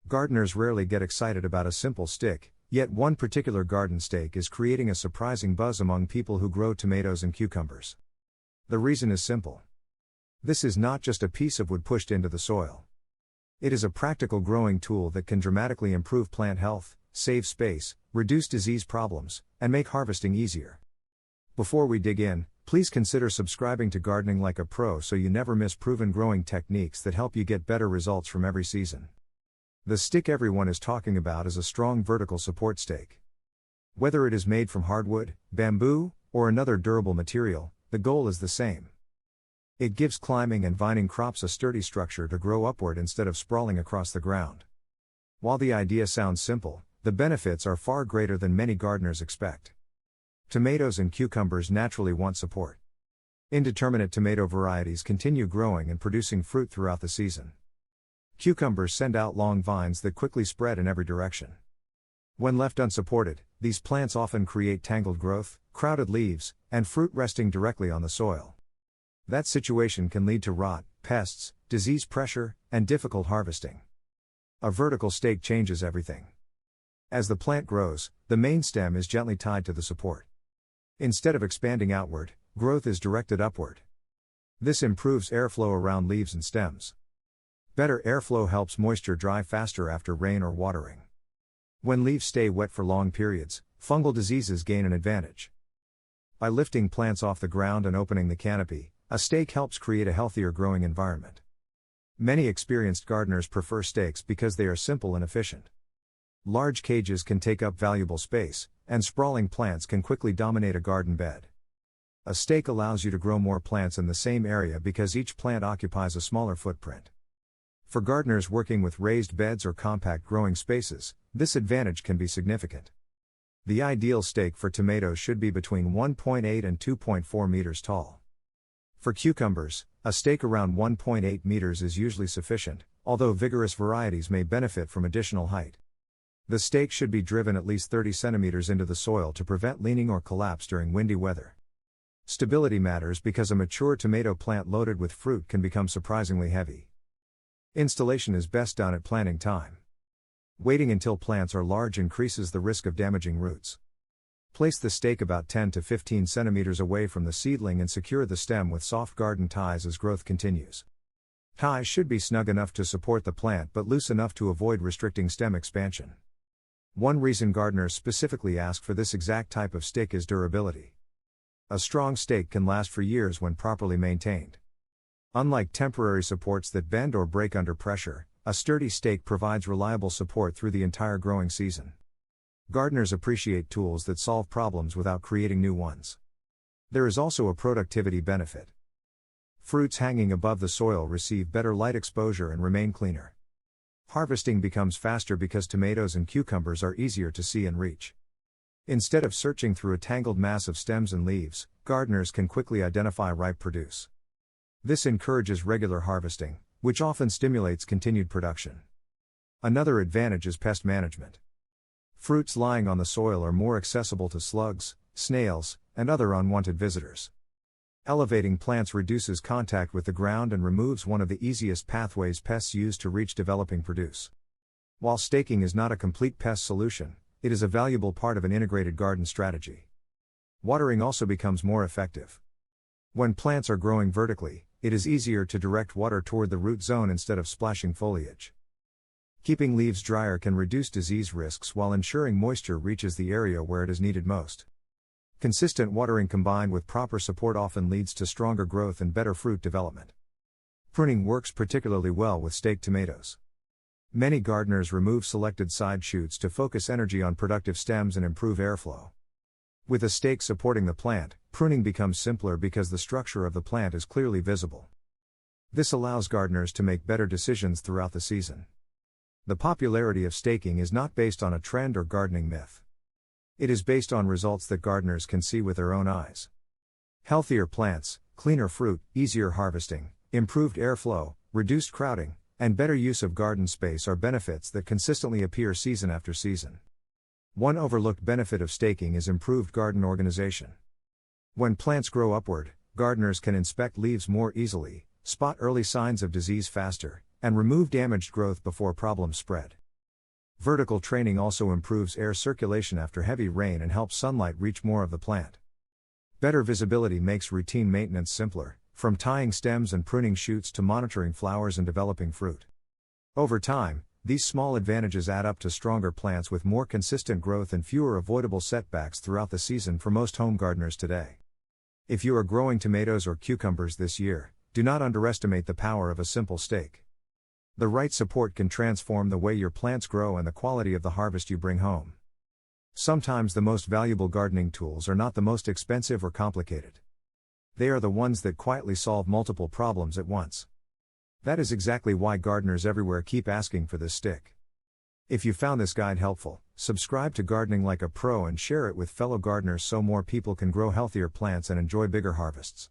Gardeners rarely get excited about a simple stick, yet one particular garden stake is creating a surprising buzz among people who grow tomatoes and cucumbers. The reason is simple. This is not just a piece of wood pushed into the soil. It is a practical growing tool that can dramatically improve plant health, save space, reduce disease problems, and make harvesting easier. Before we dig in, please consider subscribing to Gardening Like a Pro so you never miss proven growing techniques that help you get better results from every season. The stick everyone is talking about is a strong vertical support stake. Whether it is made from hardwood, bamboo, or another durable material, the goal is the same. It gives climbing and vining crops a sturdy structure to grow upward instead of sprawling across the ground. While the idea sounds simple, the benefits are far greater than many gardeners expect. Tomatoes and cucumbers naturally want support. Indeterminate tomato varieties continue growing and producing fruit throughout the season. Cucumbers send out long vines that quickly spread in every direction. When left unsupported, these plants often create tangled growth, crowded leaves, and fruit resting directly on the soil. That situation can lead to rot, pests, disease pressure, and difficult harvesting. A vertical stake changes everything. As the plant grows, the main stem is gently tied to the support. Instead of expanding outward, growth is directed upward. This improves airflow around leaves and stems. Better airflow helps moisture dry faster after rain or watering. When leaves stay wet for long periods, fungal diseases gain an advantage. By lifting plants off the ground and opening the canopy, a stake helps create a healthier growing environment. Many experienced gardeners prefer stakes because they are simple and efficient. Large cages can take up valuable space, and sprawling plants can quickly dominate a garden bed. A stake allows you to grow more plants in the same area because each plant occupies a smaller footprint. For gardeners working with raised beds or compact growing spaces, this advantage can be significant. The ideal stake for tomatoes should be between 1.8 and 2.4 meters tall. For cucumbers, a stake around 1.8 meters is usually sufficient, although vigorous varieties may benefit from additional height. The stake should be driven at least 30 centimeters into the soil to prevent leaning or collapse during windy weather. Stability matters because a mature tomato plant loaded with fruit can become surprisingly heavy. Installation is best done at planting time. Waiting until plants are large increases the risk of damaging roots. Place the stake about 10 to 15 centimeters away from the seedling and secure the stem with soft garden ties as growth continues. Ties should be snug enough to support the plant but loose enough to avoid restricting stem expansion. One reason gardeners specifically ask for this exact type of stick is durability. A strong stake can last for years when properly maintained. Unlike temporary supports that bend or break under pressure, a sturdy stake provides reliable support through the entire growing season. Gardeners appreciate tools that solve problems without creating new ones. There is also a productivity benefit. Fruits hanging above the soil receive better light exposure and remain cleaner. Harvesting becomes faster because tomatoes and cucumbers are easier to see and reach. Instead of searching through a tangled mass of stems and leaves, gardeners can quickly identify ripe produce. This encourages regular harvesting, which often stimulates continued production. Another advantage is pest management. Fruits lying on the soil are more accessible to slugs, snails, and other unwanted visitors. Elevating plants reduces contact with the ground and removes one of the easiest pathways pests use to reach developing produce. While staking is not a complete pest solution, it is a valuable part of an integrated garden strategy. Watering also becomes more effective. When plants are growing vertically, it is easier to direct water toward the root zone instead of splashing foliage. Keeping leaves drier can reduce disease risks while ensuring moisture reaches the area where it is needed most. Consistent watering combined with proper support often leads to stronger growth and better fruit development. Pruning works particularly well with staked tomatoes. Many gardeners remove selected side shoots to focus energy on productive stems and improve airflow. With a stake supporting the plant, pruning becomes simpler because the structure of the plant is clearly visible. This allows gardeners to make better decisions throughout the season. The popularity of staking is not based on a trend or gardening myth. It is based on results that gardeners can see with their own eyes. Healthier plants, cleaner fruit, easier harvesting, improved airflow, reduced crowding, and better use of garden space are benefits that consistently appear season after season. One overlooked benefit of staking is improved garden organization. When plants grow upward, gardeners can inspect leaves more easily, spot early signs of disease faster, and remove damaged growth before problems spread. Vertical training also improves air circulation after heavy rain and helps sunlight reach more of the plant. Better visibility makes routine maintenance simpler, from tying stems and pruning shoots to monitoring flowers and developing fruit. Over time, these small advantages add up to stronger plants with more consistent growth and fewer avoidable setbacks throughout the season for most home gardeners today. If you are growing tomatoes or cucumbers this year, do not underestimate the power of a simple stake. The right support can transform the way your plants grow and the quality of the harvest you bring home. Sometimes the most valuable gardening tools are not the most expensive or complicated. They are the ones that quietly solve multiple problems at once. That is exactly why gardeners everywhere keep asking for this stick. If you found this guide helpful, subscribe to Gardening Like a Pro and share it with fellow gardeners so more people can grow healthier plants and enjoy bigger harvests.